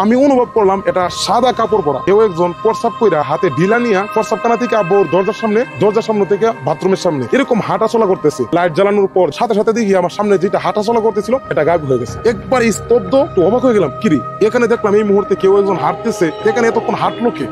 আমি অনুভব করলাম এটা সাদা কাপড় পরা কেউ একজন প্রস্রাব কইরা হাতে ঢিলা নিয়ে প্রস্রাবখানা থেকে আব্বুর দরজার সামনে থেকে বাথরুমের সামনে এরকম হাঁটা চলা করতেছে। লাইট জ্বালানোর পর সাথে সাথে দেখি আমার সামনে যেটা হাঁটা চলা করতেছিল এটা গায়েব হয়ে গেছে। একবার স্তব্ধ, তো অবাক হয়ে গেলাম, কিরি এখানে দেখলাম এই মুহূর্তে কেউ একজন হাঁটতেছে, এখানে এতক্ষণ হাঁটলো কে?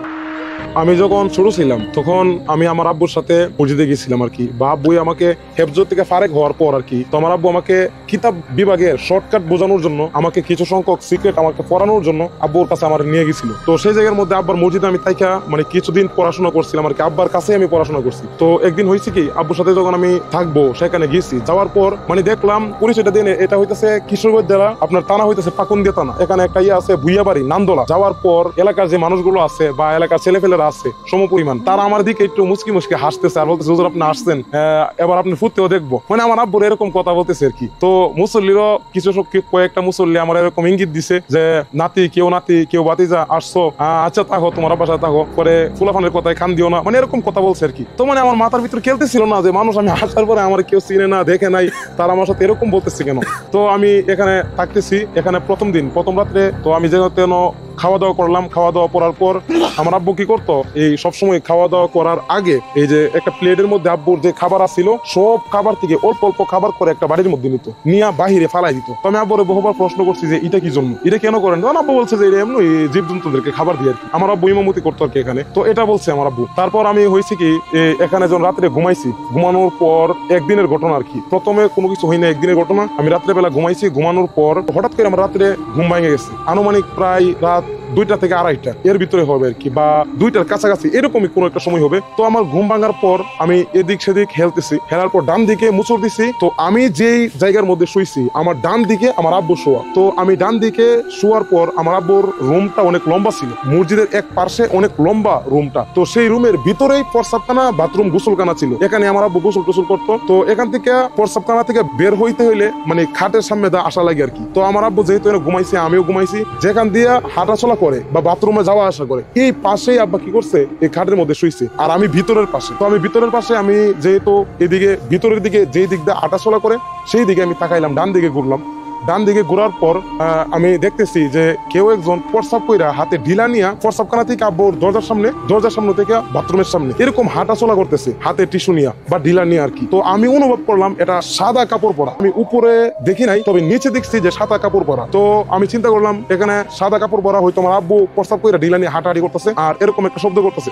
আমি যখন ছোট ছিলাম তখন আমি আমার আব্বুর সাথে মসজিদে গেছিলাম আর কি, বা আব্বুই আমাকে হেফজ থেকে ফারেক হওয়ার পর আর কি, তো আমার আব্বু আমাকে কিতাব বিভাগের শর্টকাট বোঝানোর জন্য আমাকে কিছু সংখ্যক সিক্রেট আমাকে পড়ানোর জন্য আব্বুর কাছে আমার নিয়ে গেছিল। তো সেই জায়গার মধ্যে আব্বার মসজিদে আমি তাইকা মানে কিছুদিন পড়াশোনা করছিলাম আর কি, আব্বার কাছে আমি পড়াশোনা করছি। তো একদিন হয়েছে কি, আব্বুর সাথে যখন আমি থাকবো সেখানে গেছি, যাওয়ার পর মানে দেখলাম পরিচয়টা দিনে এটা হইতেছে কিশোরগঞ্জ জেলা, আপনার থানা হইতেছে পাকুন্দিয়া থানা, এখানে একটা ইয়ে আছে ভুইয়াবাড়ি নান্দোলা। যাওয়ার পর এলাকার যে মানুষগুলো আছে বা এলাকার ছেলেপেলেরা আছে সমপরিমাণ, তারা আমার দিকে একটু মুচকি মুচকি হাসতেছে আর বলতেছে হুজুর আপনি আসছেন, এবার আপনি ফুটতেও দেখবো, মানে আমার আব্বুর এরকম কথা বলতেছে আর কি। তো মুসল্লিরও কিছু কয়েকটা মুসল্লি আমার এরকম ইঙ্গিত দিছে যে নাতি কেউ বাতিজা আসছো, আচ্ছা থাকো তোমার বাসায় থাকো, পরে ফুলাফানের কথায় কান দিও না, মানে এরকম কথা বলছে আর কি। তো মানে আমার মাথার ভিতরে খেলতেছিল না যে মানুষ আমি আসার পরে আমার কেউ চিনে না দেখে নাই, তারা আমার সাথে এরকম বলতেছে কেন। তো আমি এখানে থাকতেছি, এখানে প্রথম রাত্রে তো আমি যেন খাওয়া দাওয়া করলাম। খাওয়া দাওয়া করার পর আমার আব্বু কি করতো, এই সবসময় খাওয়া দাওয়া করার আগে এই যে একটা প্লেটের মধ্যে আব্বুর যে খাবার আসছিল সব খাবার থেকে অল্প অল্প খাবার করে একটা বাড়ির মধ্যে নিত, নিয়ে বাহিরে ফালাই দিত। তো আমি আব্বুরে বহুবার প্রশ্ন করছি যে এটা কি জন্য, এটা কেন করেন? আব্বু বলছে যে এমন জীবজন্তুদেরকে খাবার দিয়ে আর কি। আমার আব্বু ইমামতি করতো আর কি এখানে, তো এটা বলছে আমার আব্বু। তারপর আমি হয়েছে কি এখানে যখন রাত্রে ঘুমাইছি, ঘুমানোর পর একদিনের ঘটনা আর কি, প্রথমে কোনো কিছু হয় না, একদিনের ঘটনা। আমি রাত্রে বেলা ঘুমাইছি, ঘুমানোর পর হঠাৎ করে আমার রাত্রে ঘুম ভেঙে গেছে। আনুমানিক প্রায় রাত 2টা থেকে 2:30 এর ভিতরে হবে আর কি, বা 2টার কাছাকাছি এরকমই কোনো একটা সময় হবে। তো আমার ঘুম ভাঙার পর আমি এদিক সেদিক হেলতেছি, হেলার পর ডান দিকে মুচড় দিছি। তো আমি যেই জায়গার মধ্যে শুইছি আমার ডান দিকে আমার আব্বু শোয়া। তো আমি ডান দিকে শোয়ার পর আমার আব্বুর রুমটা অনেক লম্বা ছিল, মসজিদের এক পাশে অনেক লম্বা রুমটা। তো সেই রুমের ভিতরেই প্রস্রাবখানা, বাথরুম, গোসলখানা ছিল, এখানে আমার আব্বু গোসল টোসল করতো। তো এখান থেকে প্রস্রাবখানা থেকে বের হইতে হইলে মানে খাটের সামনে আসা লাগে আর কি। তো আমার আব্বু যেহেতু ঘুমাইছে আমিও ঘুমাইছি, যেখান দিয়ে হাঁটা চলা করে বা বাথরুমে যাওয়া আসা করে এই পাশেই আব্বা কি করছে, এই খাটের মধ্যে শুইছে আর আমি ভিতরের পাশে। তো আমি ভিতরের পাশে, আমি যেহেতু এদিকে ভিতরের দিকে যেই দিক দিয়ে হাঁটা চলা করে সেই দিকে আমি তাকাইলাম, ডান দিকে ঘুরলাম। ডান দিকে ঘোরার পর আমি দেখতেছি যে কেউ একজন প্রস্রাব কইরা হাতে ঢিলা নিয়ে প্রস্রাবখানা থেকে আব্বুর দরজার সামনে থেকে বাথরুমের সামনে এরকম হাঁটা চলা করতেছে হাতে টিস্যু নিয়ে বা ঢিলা নিয়ে আর কি। তো আমি অনুভব করলাম এটা সাদা কাপড় পরা। আমি উপরে দেখি নাই, তবে নিচে দেখছি যে সাদা কাপড় পরা। তো আমি চিন্তা করলাম এখানে সাদা কাপড় পরা, হয়তো আমার আব্বু প্রস্রাব কইরা ঢিলা নিয়ে হাঁটাহাঁটি করতেছে আর এরকম একটা শব্দ করতেছে,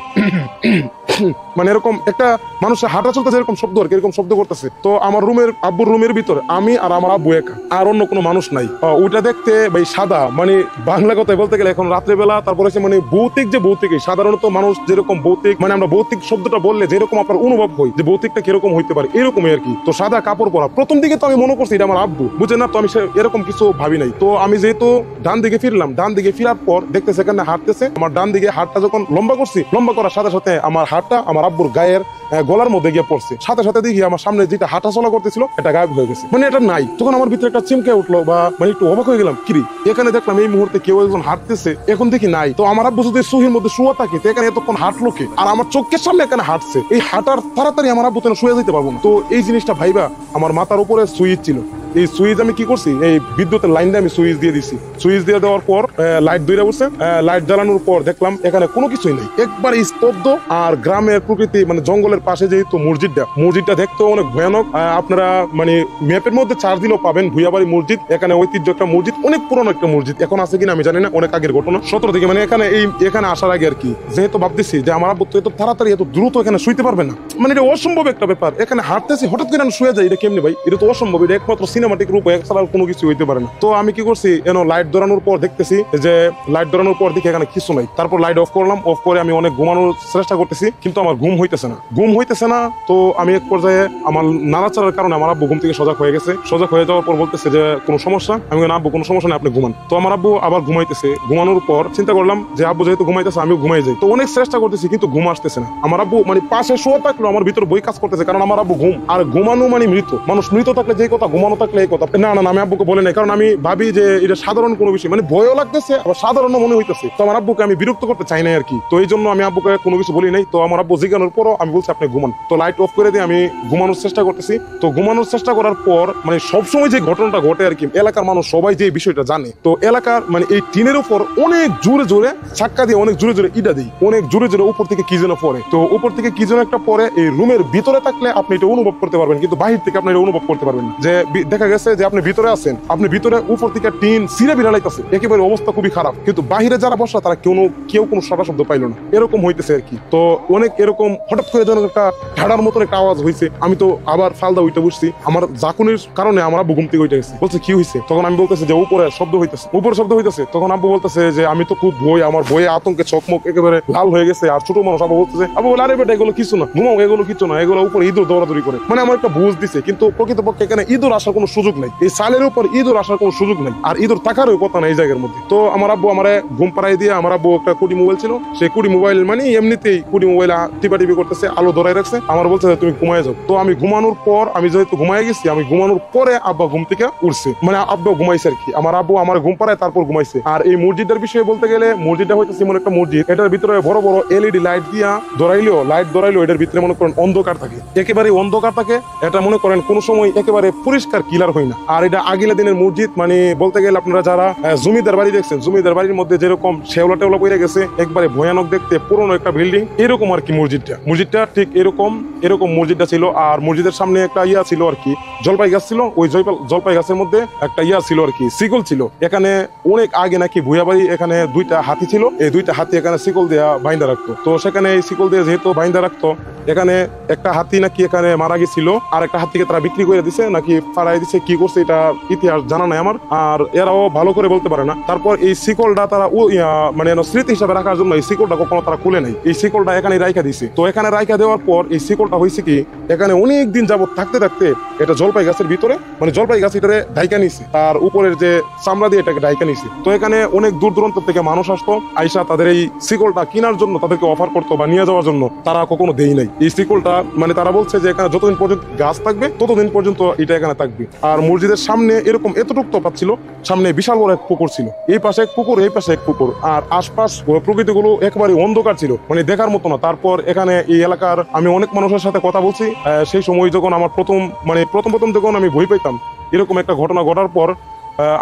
মানে এরকম একটা মানুষের হাঁটা চলতেছে এরকম শব্দ আর কি, এরকম শব্দ করতেছে। তো আমার আব্বুর রুমের ভিতরে আমি আর আমার আব্বু একা, আর অন্য কোনো মানুষ নাই। ওইটা দেখতে ভাই সাদা, মানে বাংলা কথায় বলতে গেলে এখন রাত্রেবেলা, তারপরে মানে ভৌতিক, যে ভৌতিক সাধারণত মানুষ যেরকম ভৌতিক, মানে আমরা ভৌতিক শব্দটা বললে যেরকম আপনার অনুভব হয় যে ভৌতিকটা কিরকম হইতে পারে এরকমই আর কি। তো সাদা কাপড় পরা, প্রথম দিকে তো আমি মনে করছি এটা আমার আব্বু, বুঝে না, তো আমি এরকম কিছু ভাবি নাই। তো আমি যেহেতু ডান দিকে ফিরলাম, ডান দিকে ফিরার পর দেখতে সেখানে হাঁটতেছে। আমার ডান দিকে হাতটা যখন লম্বা করছি, লম্বা করার সাথে সাথে আমার হাতটা আমার আব্বুর গায়ের গলার মধ্যে গিয়ে পড়ছে। সাথে সাথে দেখি আমার সামনে যেটা হাঁটা চলা করতেছিল এটা গায়েব হয়ে গেছে, মানে এটা নাই। তখন আমার ভিতরে একটা চিমকে উঠলো, বা মানে একটু অবাক হয়ে গেলাম, কিরি এখানে দেখলাম এই মুহূর্তে কেউ একজন হাঁটতেছে, এখন দেখি নাই। তো আমার আব্বু যদি সুহির মধ্যে শুয়া থাকে তো এখানে এতক্ষণ হাঁটলো কে, আর আমার চোখের সামনে এখানে হাঁটছে, এই হাঁটার তাড়াতাড়ি আমার আব্বু তেন শুয়ে যেতে পারবো না। তো এই জিনিসটা ভাইবা আমার মাথার উপরে সুইচ ছিল, এই সুইচ আমি কি করছি, এই বিদ্যুতের লাইন দিয়ে আমি সুইচ দিয়ে দিছি। সুইচ দিয়ে দেওয়ার পর লাইট দুইটা উঠছে, লাইট জ্বালানোর পর দেখলাম এখানে কোনো কিছুই নেই, একবার স্তব্ধ। আর গ্রামের প্রকৃতি, মানে জঙ্গলের পাশে যেহেতু মসজিদটা দেখতেও অনেক ভয়ানক। আপনারা মানে ম্যাপের মধ্যে চার্জ দিলেও পাবেন ভুইয়াবাড়ি মসজিদ, এখানে ঐতিহ্য একটা মসজিদ, অনেক পুরনো একটা মসজিদ, এখন আছে কিনা আমি জানি না, অনেক আগের ঘটনা, 17 থেকে, মানে এখানে আসার আগে আর কি। যেহেতু ভাবতেছি যে আমার আব্বু তো এত তাড়াতাড়ি এত দ্রুত এখানে শুইতে পারবে না, মানে এটা অসম্ভব একটা ব্যাপার। এখানে হাঁটতেছি হঠাৎ করে আমি শুয়ে যাই, এটা কেমনি ভাই, এটা তো অসম্ভব, এটা একমাত্র সিনেমাটিক রূপ এছাড়া কোনো কিছু হইতে পারে না। তো আমি কি করছি, লাইট ধরানোর পর দেখতেছি যে লাইট ধরানোর পর দেখি এখানে কিছু নাই। তারপর লাইট অফ করলাম, অফ করে আমি অনেক ঘুমানোর চেষ্টা করতেছি, কিন্তু আমার ঘুম হইতেছে না। তো আমি এক পর্যায়ে আমার নাড়াচাড়ার কারণে আমার আব্বু ঘুম থেকে সজাগ হয়ে গেছে। সজাগ হয়ে যাওয়ার পর বলতেছে যে কোনো সমস্যা, আমি না আব্বু কোনো সমস্যা নেই, আপনি ঘুমান। তো আমার আব্বু আবার ঘুমাইতেছে। ঘুমানোর পর চিন্তা করলাম যে আব্বু যেহেতু ঘুমাইতেছে আমিও ঘুমাই যাই। তো অনেক চেষ্টা করতেছি কিন্তু ঘুম আসতেছে না। আমার আব্বু মানে পাশে শোয়া থাকলো, আমার ভিতর বই কাজ করতেছে, কারণ আমার আব্বু ঘুম, আর ঘুমানো মানে মৃত মানুষ, মৃত থাকলে যে কথা, ঘুমানো থাকলে এই কথা না। আমি আব্বুকে বলে নাই, কারণ আমি ভাবি যে এটা সাধারণ কোনো বিষয়, মানে ভয়ও লাগতেছে আবার সাধারণ মনে হইতেছে। তো আমার আব্বুকে আমি বিরক্ত করতে চাই নাই আর কি, তো এই জন্য আমি আব্বুকে কোনো কিছু বলি নাই। তো আমার আব্বু জিজ্ঞানোর পরও আমি বলছি আপনি ঘুমান। তো লাইট অফ করে দিয়ে আমি ঘুমানোর চেষ্টা করতেছি। তো ঘুমানোর চেষ্টা করার পর মানে সবসময় যে ঘটনাটা ঘটে আর কি এলাকার মানুষ সবাই যে বিষয়টা জানে। তো এলাকার মানে এই টিনের উপর অনেক জোরে জোরে চাক্কা দিয়ে অনেক জোরে জোরে ইটা দিই, অনেক জোরে জোরে উপর থেকে কি যেন পড়ে। তো উপর থেকে কি যেন একটা পরে এই রুমের ভিতরে থাকলে আপনি এটা অনুভব করতে পারবেন, কিন্তু বাহির থেকে আপনি এটা অনুভব করতে পারবেন না। যে দেখা গেছে যে আপনি ভিতরে আছেন, আপনি ভিতরে উপর থেকে টিন সিরে বিড়ালাইতেছে, একেবারে অবস্থা খুবই খারাপ, কিন্তু বাহিরে যারা বসা তারা কেউ কোনো সাদা শব্দ পাইলো না, এরকম হইতেছে আর কি। তো অনেক এরকম হঠাৎ করে যেন একটা ঢাড়ার মতন একটা আওয়াজ হয়েছে। আমি তো আবার ফালদা উইটা বসছি, আমার জাকুনের কারণে আমার আব্বু ঘুম থেকে উঠে গেছে, বলছে কি হয়েছে? তখন আমি বলতেছি যে উপরে শব্দ হইতেছে, উপরে শব্দ হইতেছে। তখন আব্বু বলতেছে যে আমি তো খুব ভয়, আমার ভয়ে আতঙ্কে চকমক একেবারে লাল হয়ে গেছে। আর ছোট মানুষ আব্বু বলতেছে, আব্বু বলে আরে বেটা এগুলো কিছু না, ঘুমাও, এগুলো কিছু না, এগুলো উপরে ইঁদুর দৌড়াদৌড়ি করে। মানে আমার একটা বুঝ দিছে, কিন্তু প্রকৃতপক্ষে এখানে ইঁদুর আসার কোনো সুযোগ নাই, এই সালের উপর ইঁদুর আসার কোনো সুযোগ নাই, আর ইঁদুর থাকারও কথা নাই এই জায়গার মধ্যে। তো আমার আব্বু আমারে ঘুম পাড়াই দিয়ে, আমার আব্বু একটা কুড়ি মোবাইল ছিল, সেই কুড়ি মোবাইল মানে এমনিতেই কুড়ি মোবাইল টিপা করতেছে, আলো ধরাই রাখছে, আমার বলছে তুমি ঘুমায় যাও। তো আমি ঘুমানোর পর, আমি যেহেতু ঘুমায় গেছি, আমি ঘুমানোর পরে আব্বা ঘুম থেকে উঠছে, মানে আব্বা ঘুমাইছে আর কি। আমার আব্বু আমার ঘুম পাড়ায় তারপর ঘুমাইছে। আর এই মসজিদের বিষয়ে বলতে গেলে, মসজিদটা হইতেছে এমন একটা মসজিদ, এটার ভিতরে বড় বড় এলইডি লাইট দিয়া লাইট ধরাইলেও এটার ভিতরে মনে করেন অন্ধকার থাকে, একেবারে অন্ধকার থাকে। এটা মনে করেন কোন সময় একেবারে পরিষ্কার ক্লিয়ার হয় না। আর এটা আগিলা দিনের মসজিদ, মানে বলতে গেলে আপনারা যারা জমিদার বাড়ি দেখছেন, জমিদার বাড়ির মধ্যে যেরকম শেওলা টেওলা পড়ে গেছে, একবারে ভয়ানক দেখতে পুরনো একটা বিল্ডিং, এরকম আর কি মসজিদটা ঠিক এরকম মসজিদটা ছিল। আর মসজিদের সামনে একটা ইয়া ছিল আর কি, জলপাই গাছ ছিল, ওই জলপাই গাছের মধ্যে একটা ইয়া ছিল আর কি, শিকল ছিল। এখানে অনেক আগে নাকি ভুয়া বাড়ি, এখানে দুইটা হাতি ছিল, এই দুইটা হাতি এখানে শিকল দেয়া বাইন্দা রাখতো। তো সেখানে এই শিকল দিয়ে যেহেতু বাইন্দা রাখতো, এখানে একটা হাতি নাকি এখানে মারা গেছিল, আর একটা হাতিকে তারা বিক্রি করে দিছে নাকি ফাড়াই দিছে, কি করছে এটা ইতিহাস জানা নাই আমার, আর এরাও ভালো করে বলতে পারে না। তারপর এই শিকলটা তারা মানে স্মৃতি হিসাবে রাখার জন্য এই শিকলটা কখনো তারা খুলে নাই, এই শিকলটা এখানে রাইখা দিছে। তো এখানে রাইখা দেওয়ার পর এই শিকলটা হয়েছে কি, এখানে অনেক দিন যাবত থাকতে থাকতে এটা জলপাই গাছের ভিতরে, মানে জলপাই গাছ এটারে ঢাইকা নিছে, তার উপরের যে চামড়া দিয়ে এটাকে ঢাইকা নিছে। তো এখানে অনেক দূর দূরান্ত থেকে মানুষ আসতো, আইসা তাদের এই শিকলটা কেনার জন্য তাদেরকে অফার করতো বা নিয়ে যাওয়ার জন্য, তারা কখনো দেই নাই এই শিকলটা। মানে তারা বলছে যে এখানে যতদিন পর্যন্ত গাছ থাকবে ততদিন পর্যন্ত এটা এখানে থাকবে। আর মসজিদের সামনে এরকম এতটুক তফাৎ ছিল, সামনে বিশাল বড় এক পুকুর ছিল, এই পাশে এক পুকুর, এই পাশে এক পুকুর, আর আশপাশ প্রকৃতি গুলো একেবারে অন্ধকার ছিল, মানে দেখার মতো না। তারপর এখানে এই এলাকার আমি অনেক মানুষের সাথে কথা বলছি, সেই সময় যখন আমার প্রথম যখন আমি ভয় পাইতাম, এরকম একটা ঘটনা ঘটার পর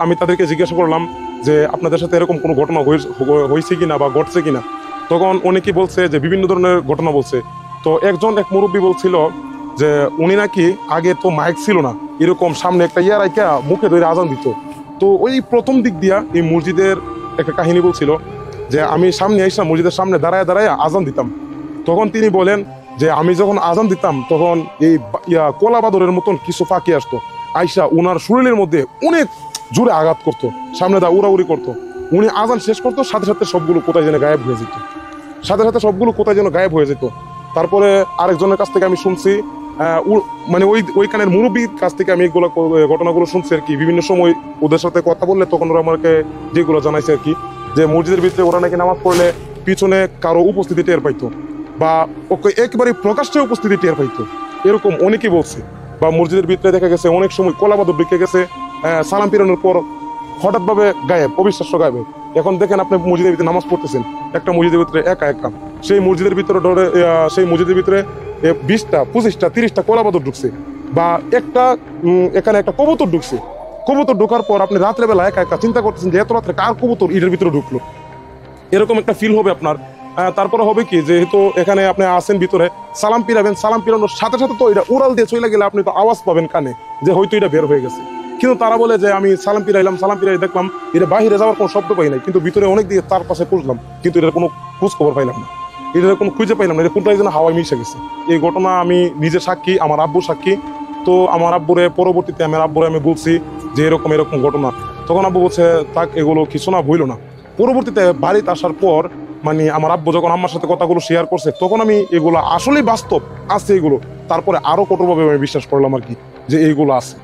আমি তাদেরকে জিজ্ঞাসা করলাম যে আপনাদের সাথে এরকম কোনো ঘটনা হয়েছে কিনা বা ঘটছে কিনা। তখন অনেকেই বলছে যে বিভিন্ন ধরনের ঘটনা বলছে। তো এক মুরব্বী বলছিল যে উনি নাকি আগে তো মাইক ছিল না, এরকম সামনে একটা ইয়া রাইখা মুখে ধরে আজান দিত। তো ওই প্রথম দিক দিয়া এই মসজিদের একটা কাহিনী বলছিল যে আমি সামনে আইসা মসজিদের সামনে দাঁড়ায় দাঁড়ায় আজান দিতাম। তখন তিনি বলেন যে আমি যখন আজান দিতাম তখন এই কলা বাদরের মতন কিছু ফাঁকি আসতো, আইসা উনার শরীরের মধ্যে অনেক জোরে আঘাত করতো, সামনে দা উড়াউড়ি করতো। উনি আজান শেষ করতো, সাথে সাথে সবগুলো কোথায় যেন গায়েব হয়ে যেত। তারপরে আরেকজনের কাছ থেকে আমি শুনছি, মানে ওইখানের মুরব্বীর কাছ থেকে আমি এগুলো ঘটনাগুলো শুনছি আর কি। বিভিন্ন সময় ওদের সাথে কথা বললে তখন ওরা আমাকে যেগুলো জানাইছে আর কি, যে মসজিদের ভিতরে ওরা নাকি নামাজ পড়লে পিছনে কারো উপস্থিতি টের পাইতো, বা ওকে একেবারে প্রকাশ্যে উপস্থিতি টের পাইতো, এরকম অনেকেই বলছে। বা মসজিদের ভিতরে দেখা গেছে অনেক সময় কলাবাদর ঢুকে গেছে, সালাম ফিরানোর পর হঠাৎ ভাবে গায়েব, অবিশ্বাস্য গায়েব। এখন দেখেন আপনি মসজিদের ভিতরে নামাজ পড়তেছেন, একটা মসজিদের ভিতরে একা সেই মসজিদের ভিতরে 20টা 25টা 30টা কলাবাদর ঢুকছে, বা এখানে একটা কবুতর ঢুকছে। কবুতর ঢোকার পর আপনি রাত্রে বেলা একা চিন্তা করতেছেন যে এত রাত্রে কার কবুতর ইটের ভিতরে ঢুকলো, এরকম একটা ফিল হবে আপনার। তারপরে হবে কি, যেহেতু এখানে আপনি আসেন ভিতরে, সালাম পিরানোর সাথে সাথে তো এটা উড়াল দিয়ে চলে গেলে আপনি তো আওয়াজ পাবেন কানে যে হয়তো এটা বের হয়ে গেছে। কিন্তু তারা বলে যে আমি সালাম পিরাই দেখলাম এটা বাহিরে যাওয়ার কোনো শব্দ পাই নাই, কিন্তু ভিতরে অনেক দিকে তার পাশে খুঁজলাম, কিন্তু এটার কোনো খোঁজ খবর পাইলাম না, এটার কোনো খুঁজে পাইলাম না, এটা কোনটাই যেন হাওয়ায় মিশে গেছে। এই ঘটনা আমি নিজে সাক্ষী, আমার আব্বু সাক্ষী। তো আমার আব্বুরে পরবর্তীতে আমি বলছি যে এরকম ঘটনা, তখন আব্বু বলছে তাক এগুলো কিছু না, বইল না। পরবর্তীতে বাড়িতে আসার পর মানে আমার আব্বু যখন আমার সাথে কথাগুলো শেয়ার করছে, তখন আমি এগুলো আসলেই বাস্তব আছে এগুলো, তারপরে আরো কঠোরভাবে আমি বিশ্বাস করলাম আর কি যে এইগুলো আছে।